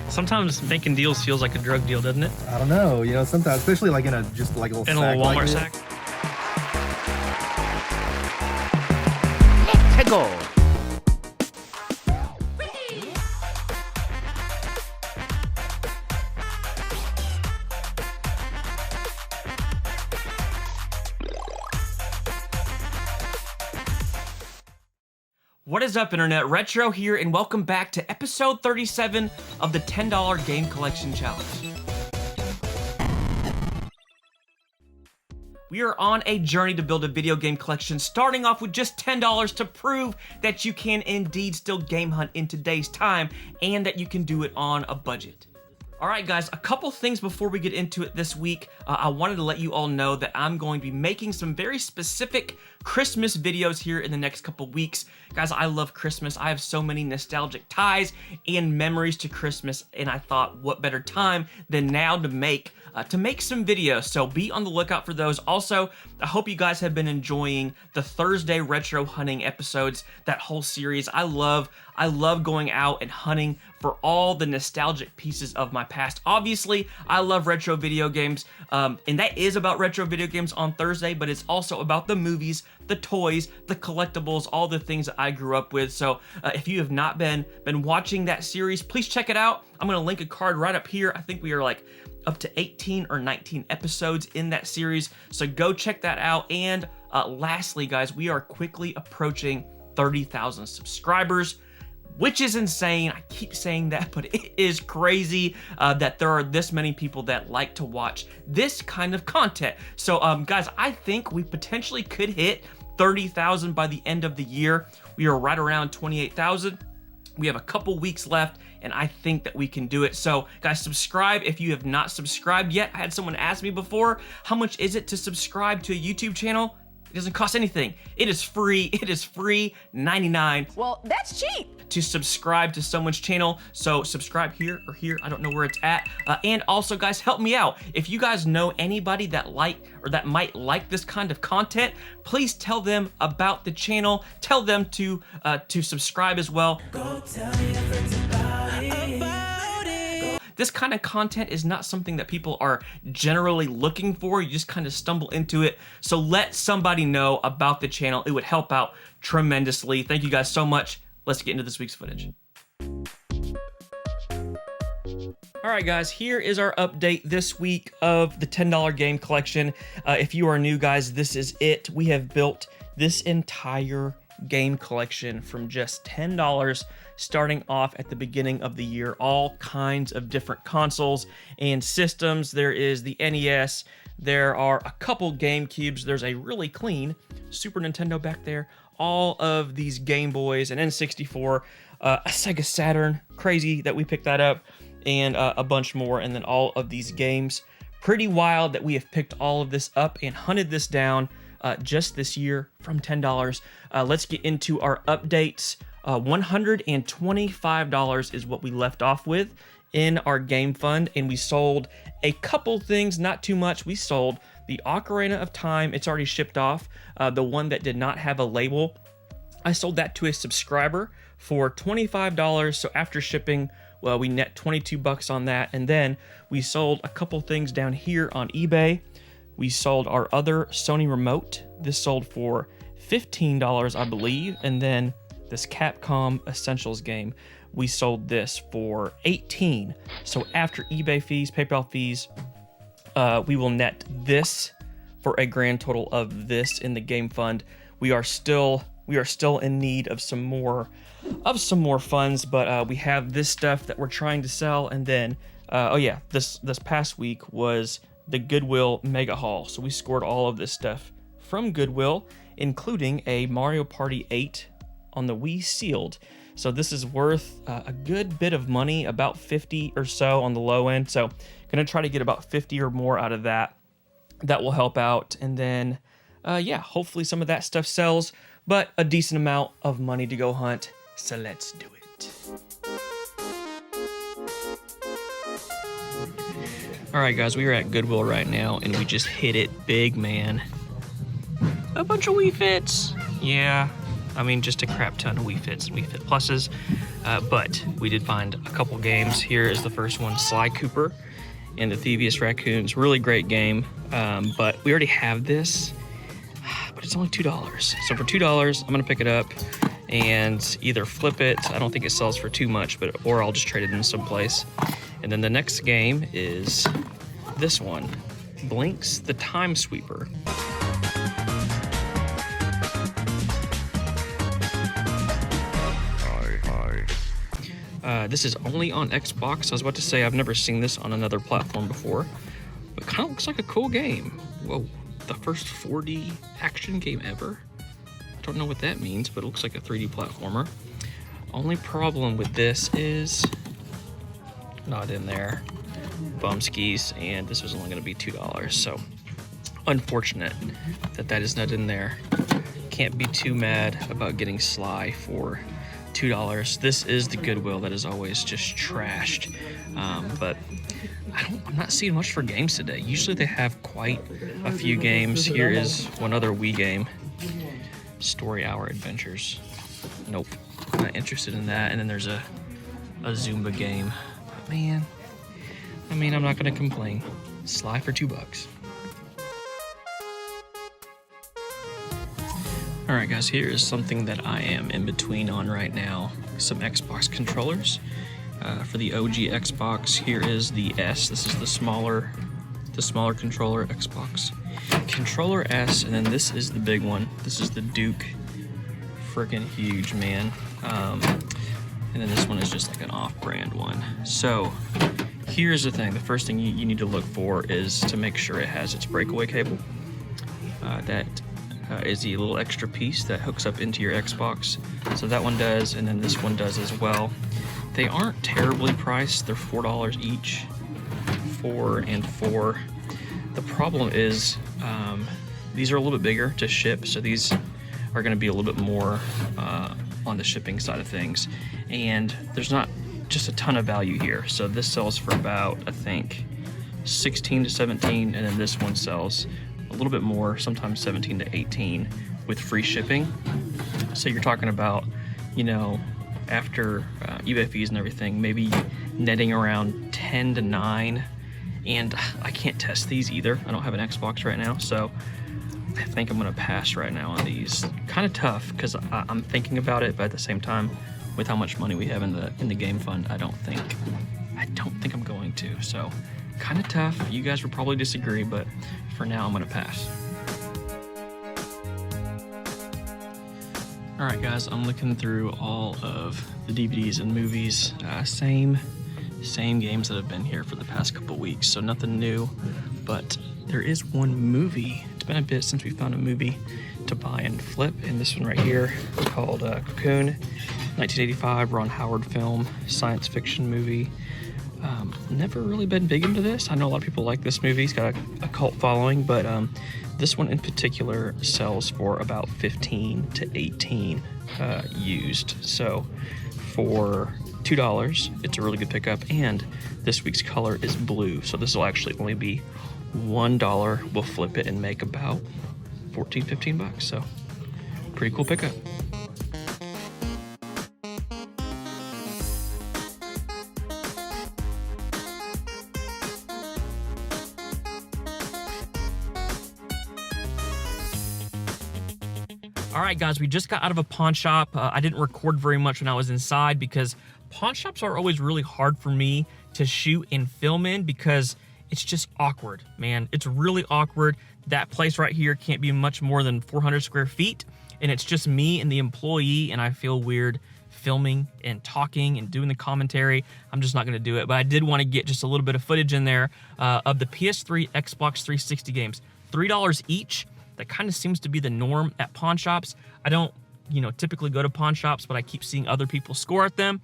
Sometimes making deals feels like a drug deal, doesn't it? I don't know, you know, sometimes, especially like in a just like a little In a sack little Walmart like sack. Let's go. What is up, Internet? Retro here, and welcome back to episode 37 of the $10 Game Collection Challenge. We are on a journey to build a video game collection, starting off with just $10 to prove that you can indeed still game hunt in today's time, and that you can do it on a budget. Alright guys, a couple things before we get into it this week. I wanted to let you all know that I'm going to be making some very specific Christmas videos here in the next couple weeks. Guys, I love Christmas. I have so many nostalgic ties and memories to Christmas, and I thought what better time than now to make some videos, so be on the lookout for those. Also, I hope you guys have been enjoying the Thursday retro hunting episodes, that whole series. I love going out and hunting for all the nostalgic pieces of my past. Obviously, I love retro video games, and that is about retro video games on Thursday, but it's also about the movies, the toys, the collectibles, all the things that I grew up with. So if you have not been watching that series, please check it out. I'm gonna link a card right up here. I think we are like up to 18 or 19 episodes in that series, so go check that out. And lastly, guys, we are quickly approaching 30,000 subscribers, which is insane. I keep saying that, but it is crazy that there are this many people that like to watch this kind of content. So guys, I think we potentially could hit 30,000 by the end of the year. We are right around 28,000. We have a couple weeks left, and I think that we can do it. So guys, subscribe if you have not subscribed yet. I had someone ask me before, how much is it to subscribe to a YouTube channel? It doesn't cost anything. It is free. It is free 99. Well, that's cheap. To subscribe to someone's channel. So subscribe here or here. I don't know where it's at. And also, guys, help me out. If you guys know anybody that might like this kind of content, please tell them about the channel. Tell them to subscribe as well. Go tell your friends about it. This kind of content is not something that people are generally looking for. You just kind of stumble into it. So let somebody know about the channel. It would help out tremendously. Thank you guys so much. Let's get into this week's footage. Alright guys, here is our update this week of the $10 game collection. If you are new, guys, this is it. We have built this entire game collection from just $10, starting off at the beginning of the year. All kinds of different consoles and systems. There is the NES. There are a couple GameCubes. There's a really clean Super Nintendo back there. All of these Game Boys, an N64, a Sega Saturn, crazy that we picked that up, and a bunch more, and then all of these games. Pretty wild that we have picked all of this up and hunted this down just this year from $10. Let's get into our updates. $125 is what we left off with in our game fund, and we sold a couple things, not too much. We sold the Ocarina of Time. It's already shipped off. The one that did not have a label, I sold that to a subscriber for $25. So after shipping, well, we net 22 bucks on that. And then we sold a couple things down here on eBay. We sold our other Sony remote. This sold for $15, I believe. And then this Capcom Essentials game, we sold this for $18. So after eBay fees, PayPal fees, we will net this for a grand total of this in the game fund. We are still in need of some more funds, but we have this stuff that we're trying to sell. And then oh yeah, this past week was the Goodwill mega haul. So we scored all of this stuff from Goodwill, including a Mario Party 8 on the Wii sealed. So this is worth a good bit of money, about 50 or so on the low end. So gonna try to get about 50 or more out of that. That will help out. And then yeah, hopefully some of that stuff sells, but a decent amount of money to go hunt. So let's do it. All right, guys, we are at Goodwill right now, and we just hit it big, man. A bunch of Wii Fits. Yeah, I mean, just a crap ton of Wii Fits and Wii Fit Pluses. But we did find a couple games. Here is the first one, Sly Cooper and the Thievius Raccoons. Really great game, but we already have this, but it's only $2. So for $2, I'm gonna pick it up and either flip it. I don't think it sells for too much, or I'll just trade it in someplace. And then the next game is this one, Blinks the Time Sweeper. This is only on Xbox. I was about to say I've never seen this on another platform before, but kind of looks like a cool game. Whoa, the first 4D action game ever? I don't know what that means, but it looks like a 3D platformer. Only problem with this is not in there. Bum skis, and this was only going to be $2, so unfortunate that that is not in there. Can't be too mad about getting Sly for $2. This is the Goodwill that is always just trashed, but I'm not seeing much for games today. Usually they have quite a few games. Here is one other Wii game, Story Hour Adventures. Nope, not interested in that. And then there's a Zumba game. But man, I mean, I'm not gonna complain. Sly for $2. All right, guys, here is something that I am in between on right now. Some Xbox controllers. For the OG Xbox, here is the S. This is the smaller controller, Xbox Controller S, and then this is the big one. This is the Duke. Freaking huge, man. And then this one is just like an off-brand one. So here's the thing. The first thing you need to look for is to make sure it has its breakaway cable. That is the little extra piece that hooks up into your Xbox. So that one does, and then this one does as well. They aren't terribly priced. They're $4 each, 4 and 4. The problem is these are a little bit bigger to ship, so these are going to be a little bit more on the shipping side of things. And there's not just a ton of value here. So this sells for about, I think, 16 to 17, and then this one sells a little bit more, sometimes 17 to 18 with free shipping. So you're talking about, you know, after eBay fees and everything, maybe netting around 10 to 9. And I can't test these either. I don't have an Xbox right now, so I think I'm gonna pass right now on these. Kind of tough because I'm thinking about it, but at the same time, with how much money we have in the game fund, I don't think I'm going to. So kind of tough. You guys would probably disagree, but for now I'm gonna pass. All right, guys, I'm looking through all of the DVDs and movies. Same games that have been here for the past couple weeks, so nothing new. But there is one movie. It's been a bit since we found a movie to buy and flip, and this one right here is called Cocoon, 1985 Ron Howard film, science fiction movie. Never really been big into this. I know a lot of people like this movie. It's got a cult following, but this one in particular sells for about 15 to 18 used. So for $2, it's a really good pickup, and this week's color is blue, so this will actually only be $1. We'll flip it and make about 14, 15 bucks, so pretty cool pickup. All right, guys, we just got out of a pawn shop. I didn't record very much when I was inside because pawn shops are always really hard for me to shoot and film in because it's just awkward, man. It's really awkward. That place right here can't be much more than 400 square feet, and it's just me and the employee, and I feel weird filming and talking and doing the commentary. I'm just not gonna do it, but I did wanna get just a little bit of footage in there of the PS3, Xbox 360 games. $3 each. That kind of seems to be the norm at pawn shops. I don't, typically go to pawn shops, but I keep seeing other people score at them.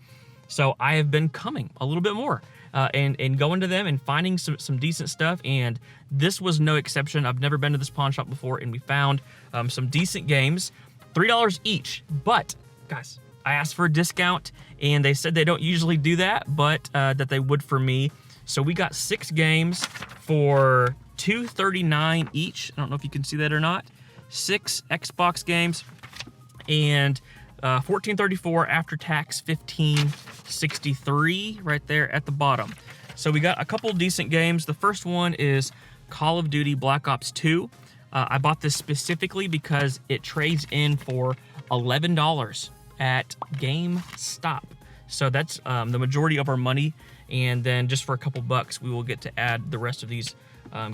So I have been coming a little bit more and going to them and finding some decent stuff. And this was no exception. I've never been to this pawn shop before, and we found some decent games, $3 each. But guys, I asked for a discount, and they said they don't usually do that, but that they would for me. So we got 6 games for $239 each. I don't know if you can see that or not. 6 Xbox games. and $14.34 after tax, $15.63 right there at the bottom. So we got a couple decent games. The first one is Call of Duty Black Ops 2. I bought this specifically because it trades in for $11 at GameStop. So that's the majority of our money. And then just for a couple bucks, we will get to add the rest of these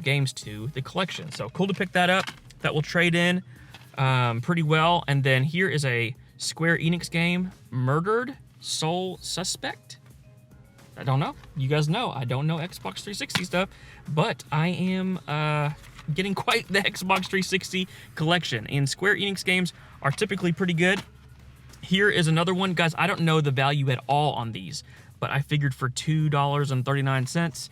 games to the collection. So cool to pick that up. That will trade in pretty well. And then here is a Square Enix game, Murdered Soul Suspect. I don't know. You guys know I don't know Xbox 360 stuff, but I am getting quite the Xbox 360 collection. And Square Enix games are typically pretty good. Here is another one. Guys, I don't know the value at all on these, but I figured for $2.39,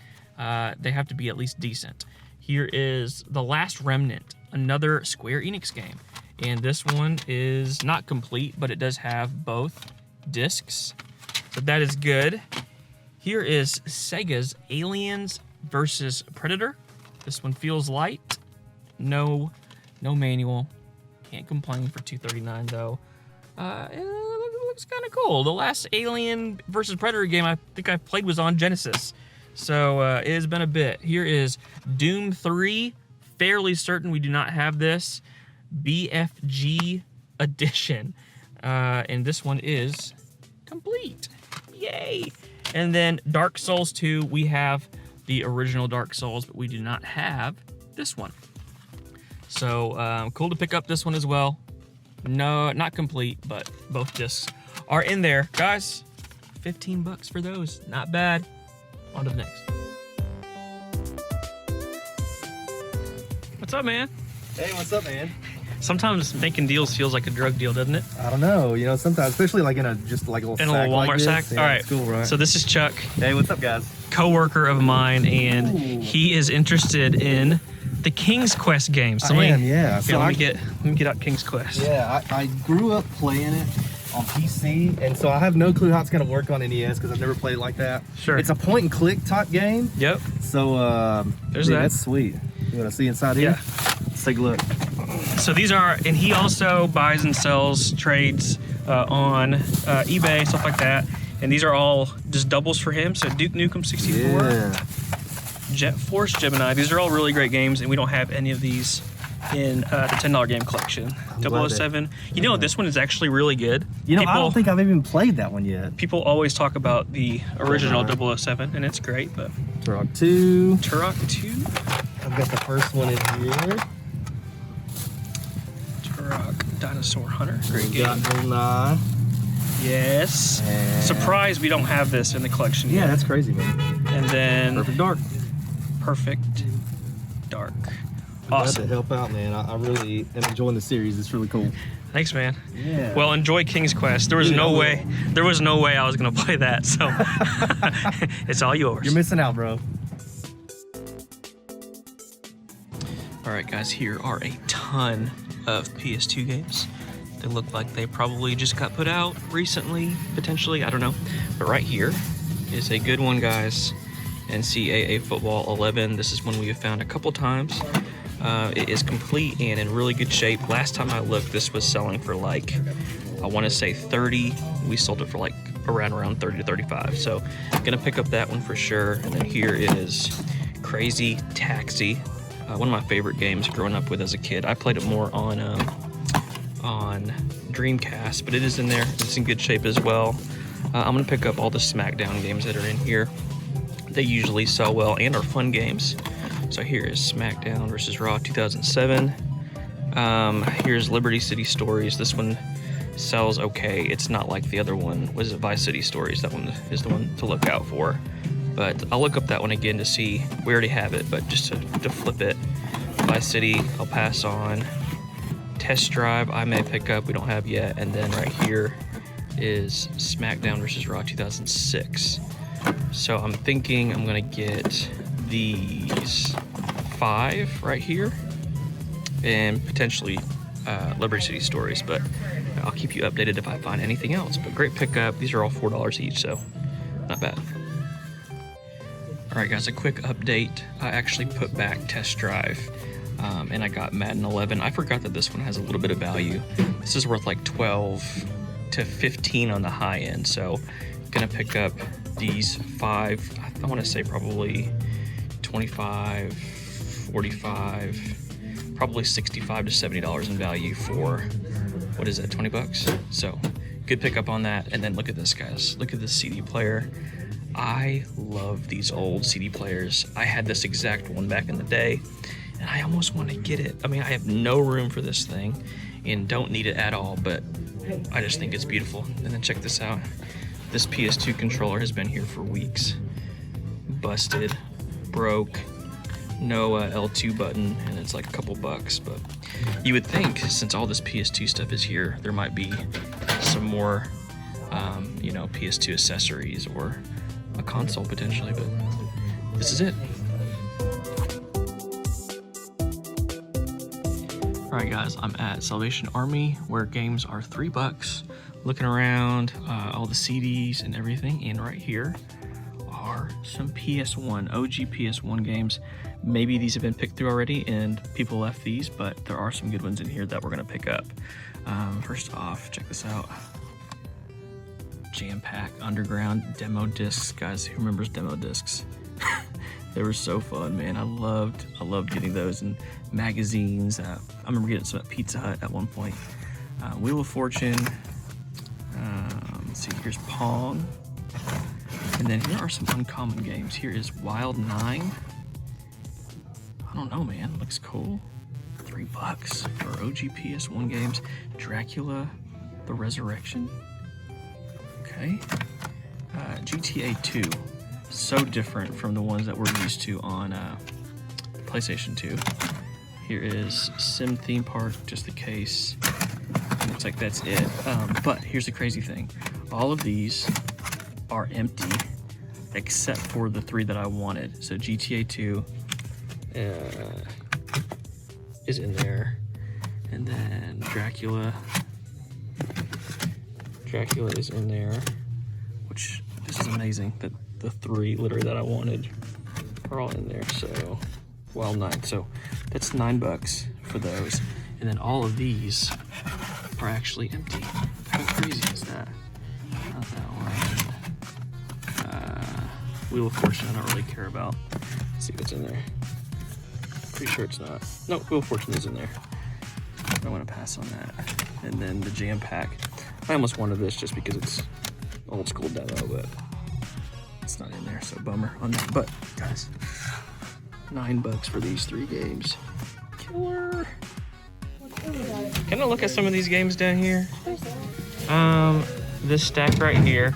they have to be at least decent. Here is The Last Remnant, another Square Enix game. And this one is not complete, but it does have both discs, so that is good. Here is Sega's Aliens vs. Predator. This one feels light. No manual. Can't complain for $2.39 though. It looks kind of cool. The last Alien vs. Predator game I think I played was on Genesis, so it has been a bit. Here is Doom 3. Fairly certain we do not have this. BFG edition, and this one is complete. Yay! And then Dark Souls 2, we have the original Dark Souls, but we do not have this one. So cool to pick up this one as well. No, not complete, but both discs are in there. Guys, 15 bucks for those. Not bad. On to the next. What's up, man? Hey, what's up, man? Sometimes making deals feels like a drug deal, doesn't it? I don't know. You know, sometimes, especially like in a just like a little In a little sack Walmart like this. sack? Yeah, All right. it's cool, right? So this is Chuck, Hey, what's up, guys? co-worker of mine, and Ooh. he is interested in the King's Quest games. So I am, yeah. So let me get out King's Quest. Yeah, I grew up playing it on PC, and so I have no clue how it's gonna work on NES because I've never played it like that. Sure. It's a point and click type game. Yep. So There's dude, that. That's sweet. You wanna see inside here? Yeah. Let's take a look. So these are, and he also buys and sells trades on eBay, stuff like that. And these are all just doubles for him. So Duke Nukem 64, Yeah. Jet Force Gemini. These are all really great games, and we don't have any of these in the $10 game collection. glad 007. You know, this one is actually really good. You know, I don't think I've even played that one yet. People always talk about the original 007, and it's great, but Turok 2. Turok 2, I've got the first one in here. Turok Dinosaur Hunter, great We got game. GoldenEye. Yes. And- Surprised we don't have this in the collection Yeah, yet. that's crazy, man. And then Perfect Dark. Perfect Dark. Glad Awesome. to help out, man. I really am enjoying the series. It's really cool. Thanks, man. Yeah. Well, enjoy King's Quest. There was Dude, I no will. way. There was no way I was gonna play that. So it's all yours. You're missing out, bro. All right, guys. Here are a ton of PS2 games. They look like they probably just got put out recently, potentially. I don't know. But right here is a good one, guys. NCAA Football 11. This is one we have found a couple times. It is complete and in really good shape. Last time I looked, this was selling for like, I want to say 30. We sold it for like around 30 to 35. So gonna pick up that one for sure. And then here is Crazy Taxi. One of my favorite games growing up with as a kid. I played it more on Dreamcast, but it is in there. It's in good shape as well. I'm gonna pick up all the SmackDown games that are in here. They usually sell well and are fun games. So here is SmackDown versus Raw 2007. Here's Liberty City Stories. This one sells okay. It's not like the other one. Was it Vice City Stories? That one is the one to look out for. But I'll look up that one again to see. We already have it, but just to flip it. Vice City, I'll pass on. Test Drive, I may pick up. We don't have yet. And then right here is SmackDown versus Raw 2006. So I'm thinking I'm gonna get these 5 right here and potentially Liberty City Stories, but I'll keep you updated if I find anything else. But great pickup. These are all $4 each, so not bad. All right, guys, a quick update. I actually put back Test Drive. and I got Madden 11. I forgot that this one has a little bit of value. This is worth like 12 to 15 on the high end, so gonna pick up these 5. I want to say probably 25, 45, probably $65 to $70 in value for, what is that, 20 bucks? So good pickup on that. And then look at this, guys. Look at this CD player. I love these old CD players. I had this exact one back in the day, and I almost want to get it. I mean, I have no room for this thing and don't need it at all, but I just think it's beautiful. And then check this out. This PS2 controller has been here for weeks. Busted, broke, no L2 button, and it's like a couple bucks. But you would think, since all this PS2 stuff is here, there might be some more, you know, PS2 accessories or a console potentially, but this is it. All right, guys, I'm at Salvation Army, where games are $3. Looking around, all the CDs and everything, and right here are some PS1, OG PS1 games. Maybe these have been picked through already and people left these, but there are some good ones in here that we're gonna pick up. First off, check this out. Jam Pack Underground demo discs. Guys, who remembers demo discs? They were so fun, man. I loved getting those in magazines. I remember getting some at Pizza Hut at one point. Wheel of Fortune. Let's see, here's Pong. And then here are some uncommon games. Here is Wild 9. I don't know, man. Looks cool. $3 for OG PS1 games. Dracula, The Resurrection. Okay. GTA 2. So different from the ones that we're used to on PlayStation 2. Here is Sim Theme Park, just the case. Looks like that's it. But here's the crazy thing. All of these are empty except for the 3 that I wanted. So GTA 2 is in there. And then Dracula is in there, which this is amazing that the 3 literally that I wanted are all in there. So Wild 9. So that's $9 for those. And then all of these are actually empty. How crazy is that? Not that one. Wheel of Fortune I don't really care about. Let's see what's in there. Pretty sure it's not. No, Wheel of Fortune is in there. I want to pass on that. And then the Jam Pack. I almost wanted this just because it's old school demo, but it's not in there, so bummer on that. But guys, $9 for these 3 games. Killer. Can I look at some of these games down here? This stack right here,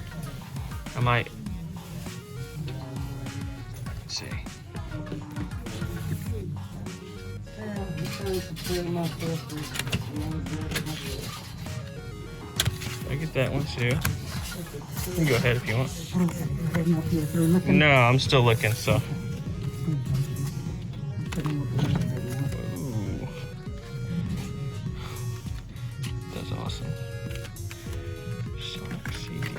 I might, let's see. I get that one too. You can go ahead if you want. No, I'm still looking, so. Ooh. That's awesome. Sonic CD.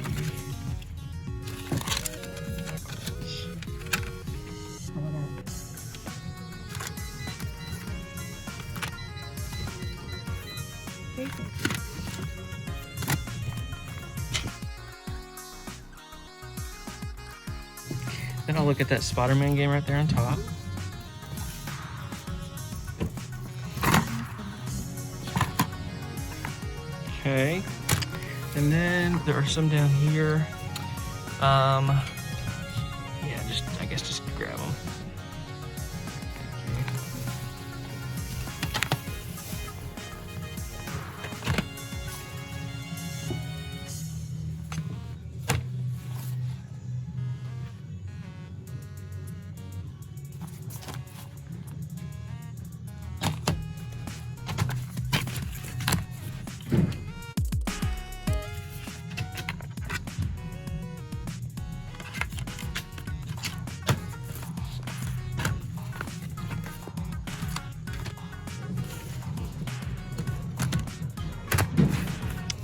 Then I'll look at that Spider-Man game right there on top. Okay. And then there are some down here. Yeah, I guess just grab them.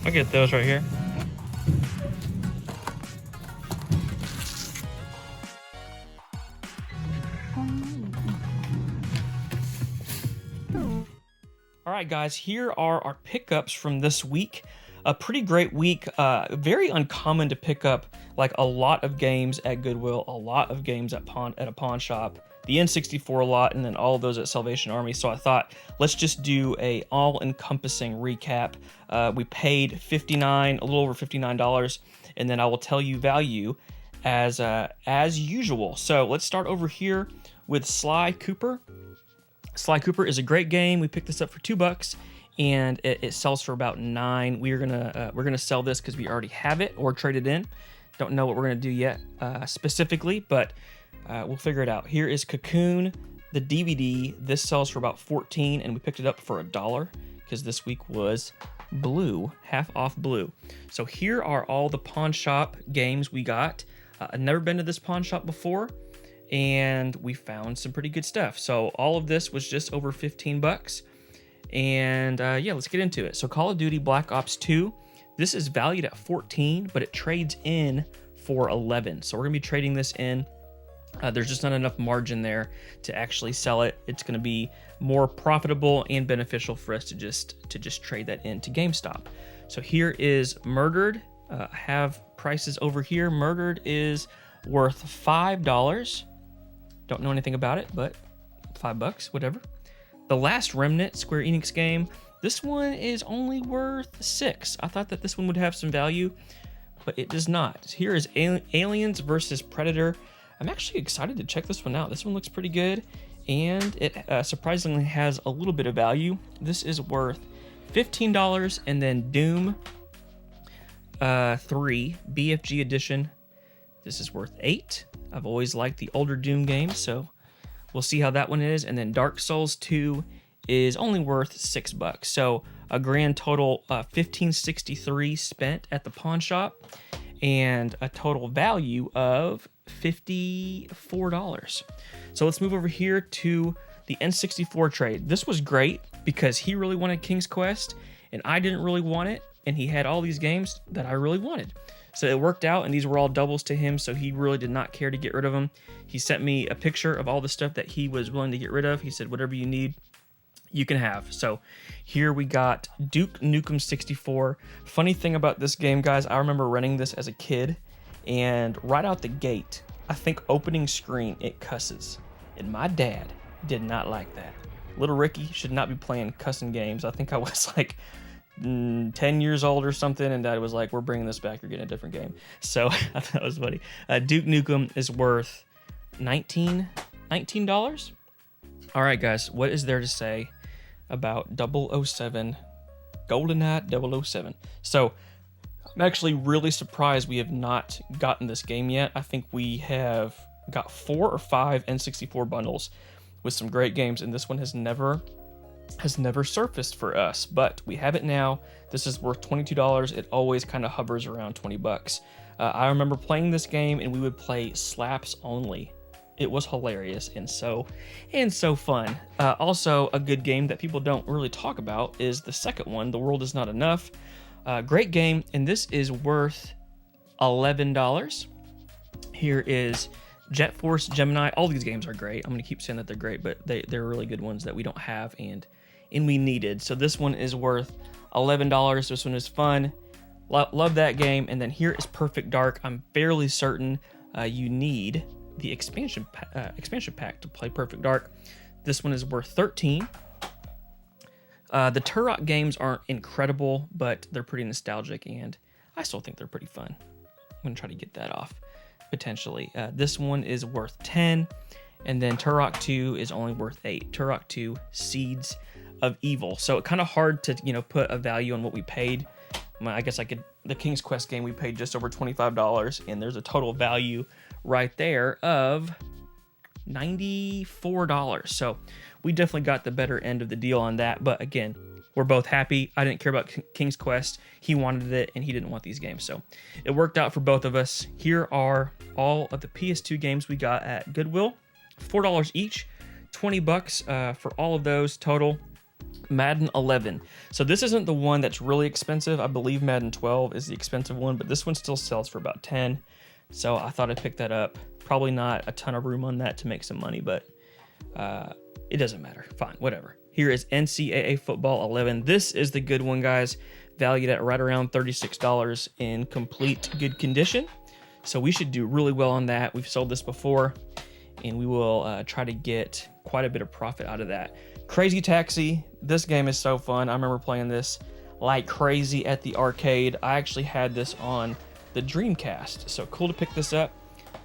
I'll get those right here. All right, guys, here are our pickups from this week. A pretty great week, very uncommon to pick up like a lot of games at Goodwill, a lot of games at a pawn shop, the N64 a lot, and then all of those at Salvation Army. So I thought, let's just do a all-encompassing recap. We paid a little over $59, and then I will tell you value as usual. So let's start over here with Sly Cooper. Sly Cooper is a great game. We picked this up for $2, and it sells for about $9. We're gonna sell this because we already have it or trade it in. Don't know what we're gonna do yet specifically, but we'll figure it out. Here is Cocoon, the DVD. This sells for about $14, and we picked it up for $1 because this week was blue, half off blue. So here are all the pawn shop games we got. I've never been to this pawn shop before, and we found some pretty good stuff. So all of this was just over $15. And yeah, let's get into it. So Call of Duty Black Ops 2, this is valued at $14, but it trades in for $11. So we're gonna be trading this in. There's just not enough margin there to actually sell it. It's gonna be more profitable and beneficial for us to just trade that into GameStop. So here is Murdered. I have prices over here. Murdered is worth $5. Don't know anything about it, but $5, whatever. The Last Remnant Square Enix game, this one is only worth $6. I thought that this one would have some value, but it does not. Here is Aliens vs. Predator. I'm actually excited to check this one out. This one looks pretty good, and it surprisingly has a little bit of value. This is worth $15, and then Doom 3 BFG edition. This is worth $8. I've always liked the older Doom games, so we'll see how that one is. And then Dark Souls 2 is only worth $6. So a grand total $15.63 spent at the pawn shop, and a total value of $54. So let's move over here to the N64 trade. This was great because he really wanted King's Quest, and I didn't really want it, and he had all these games that I really wanted. So it worked out, and these were all doubles to him, so he really did not care to get rid of them. He sent me a picture of all the stuff that he was willing to get rid of. He said, whatever you need, you can have. So here we got Duke Nukem 64. Funny thing about this game, guys, I remember running this as a kid, and right out the gate, I think opening screen, it cusses. And my dad did not like that. Little Ricky should not be playing cussing games. I think I was like 10 years old or something, and Dad was like, we're bringing this back, you're getting a different game. So I thought that was funny. Duke Nukem is worth $19. All right, guys, what is there to say about 007, GoldenEye 007? So I'm actually really surprised we have not gotten this game yet. I think we have got 4 or 5 N64 bundles with some great games, and this one has never surfaced for us, but we have it now. This is worth $22. It always kind of hovers around $20. I remember playing this game, and we would play slaps only. It was hilarious and so fun. Also, a good game that people don't really talk about is the second one, The World Is Not Enough. Great game, and this is worth $11. Here is Jet Force Gemini. All these games are great. I'm going to keep saying that they're great, but they're really good ones that we don't have and we needed. So this one is worth $11. This one is fun. Love that game. And then here is Perfect Dark. I'm fairly certain you need the expansion pack to play Perfect Dark. This one is worth $13. The Turok games aren't incredible, but they're pretty nostalgic, and I still think they're pretty fun. I'm going to try to get that off, potentially. This one is worth $10, and then Turok 2 is only worth $8. Turok 2 Seeds of Evil. So it's kind of hard to, put a value on what we paid. I guess the King's Quest game, we paid just over $25, and there's a total value right there of $94. So we definitely got the better end of the deal on that. But again, we're both happy. I didn't care about King's Quest. He wanted it, and he didn't want these games. So it worked out for both of us. Here are all of the PS2 games we got at Goodwill. $4 each, $20 for all of those total. Madden 11. So this isn't the one that's really expensive. I believe Madden 12 is the expensive one, but this one still sells for about $10. So I thought I'd pick that up. Probably not a ton of room on that to make some money, but it doesn't matter. Fine, whatever. Here is NCAA Football 11. This is the good one, guys, valued at right around $36 in complete good condition. So we should do really well on that. We've sold this before, and we will try to get quite a bit of profit out of that. Crazy Taxi. This game is so fun. I remember playing this like crazy at the arcade. I actually had this on the Dreamcast. So cool to pick this up.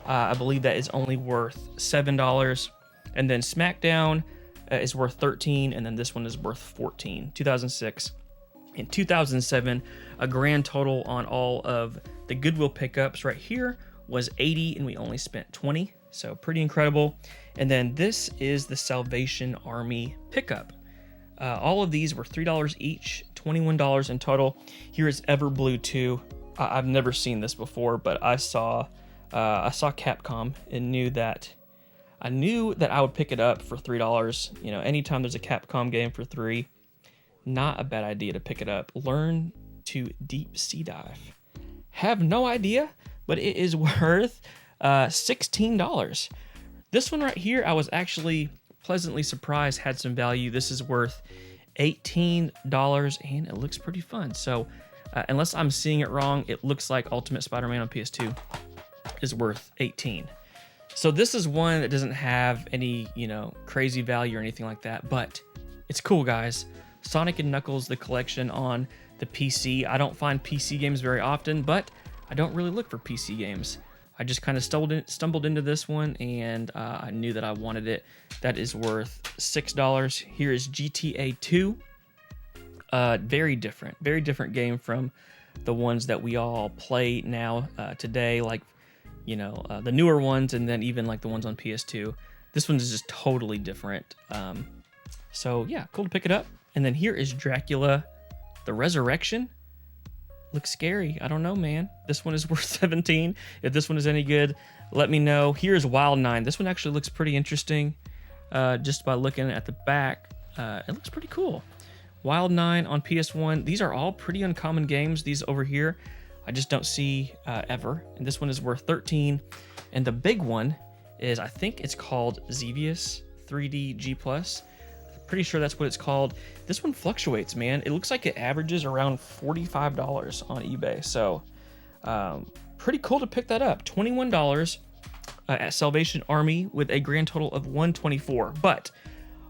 I believe that is only worth $7. And then SmackDown is worth $13, and then this one is worth $14. 2006 and 2007, a grand total on all of the Goodwill pickups right here was $80, and we only spent $20, so pretty incredible. And then this is the Salvation Army pickup. All of these were $3 each, $21 in total. Here is Everblue 2. I've never seen this before, but I saw Capcom and knew that I would pick it up for $3. You know, anytime there's a Capcom game for $3, not a bad idea to pick it up. Learn to deep sea dive. Have no idea, but it is worth $16. This one right here, I was actually pleasantly surprised had some value. This is worth $18, and it looks pretty fun. So unless I'm seeing it wrong, it looks like Ultimate Spider-Man on PS2 is worth $18. So this is one that doesn't have any, you know, crazy value or anything like that, but it's cool, guys. Sonic & Knuckles, the collection on the PC. I don't find PC games very often, but I don't really look for PC games. I just kind of stumbled into this one, and I knew that I wanted it. That is worth $6. Here is GTA 2. Very different game from the ones that we all play now today, like, you know, the newer ones, and then even like the ones on PS2. This one is just totally different. So yeah, cool to pick it up. And then here is Dracula, the Resurrection. Looks scary. I don't know, man. This one is worth $17. If this one is any good, let me know. Here's Wild 9. This one actually looks pretty interesting. Just by looking at the back, it looks pretty cool. Wild 9 on PS1. These are all pretty uncommon games. These over here, I just don't see ever. And this one is worth $13. And the big one is, I think it's called Xevious 3D G+. Pretty sure that's what it's called. This one fluctuates, man. It looks like it averages around $45 on eBay. So pretty cool to pick that up. $21 at Salvation Army with a grand total of $124. But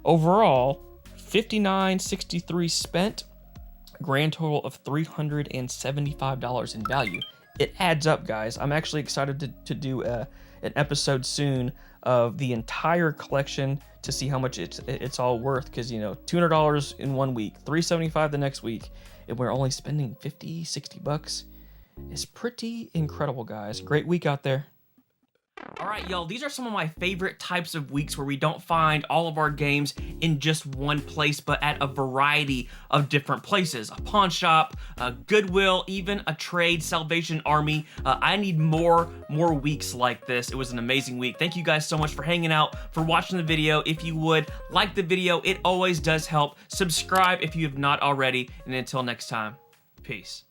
overall, $59.63 spent, grand total of $375 in value. It adds up, guys. I'm actually excited to do an episode soon of the entire collection to see how much it's all worth, because, you know, $200 in 1 week, $375 the next week, and we're only spending $50-$60. It's pretty incredible, guys. Great week out there. All right, y'all, these are some of my favorite types of weeks where we don't find all of our games in just one place, but at a variety of different places. A pawn shop, a Goodwill, even a trade, Salvation Army. I need more weeks like this. It was an amazing week. Thank you guys so much for hanging out, for watching the video. If you would, like the video. It always does help. Subscribe if you have not already. And until next time, peace.